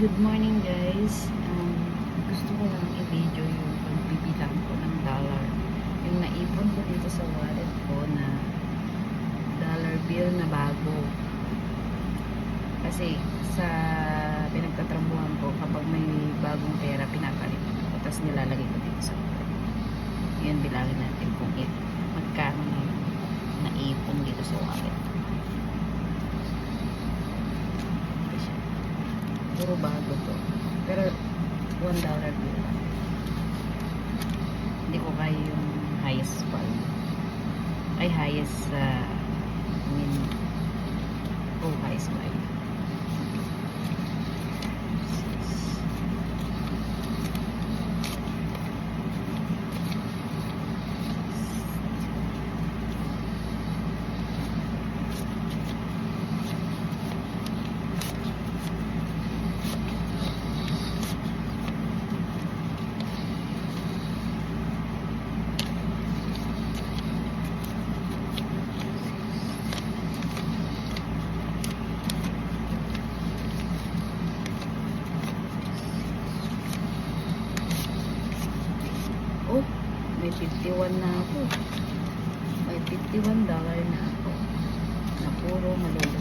Good morning guys. Gusto ko lang i-video yung pagbibilang ko ng dollar. Yung naipon ko dito sa wallet ko na dollar bill na bago. Kasi sa pinagtatrabuhan ko, kapag may bagong pera, pinapalit ko. Tapos nilalagay ko dito sa wallet. Yun, bilangin natin kung magkano na naipon dito sa wallet. Puro bago to. Pero $1 bill lang. Hindi ko kaya yung highest value. Ay, highest highest value. Oh, may 51 na ako. May $51 na ako. Na puro malulog.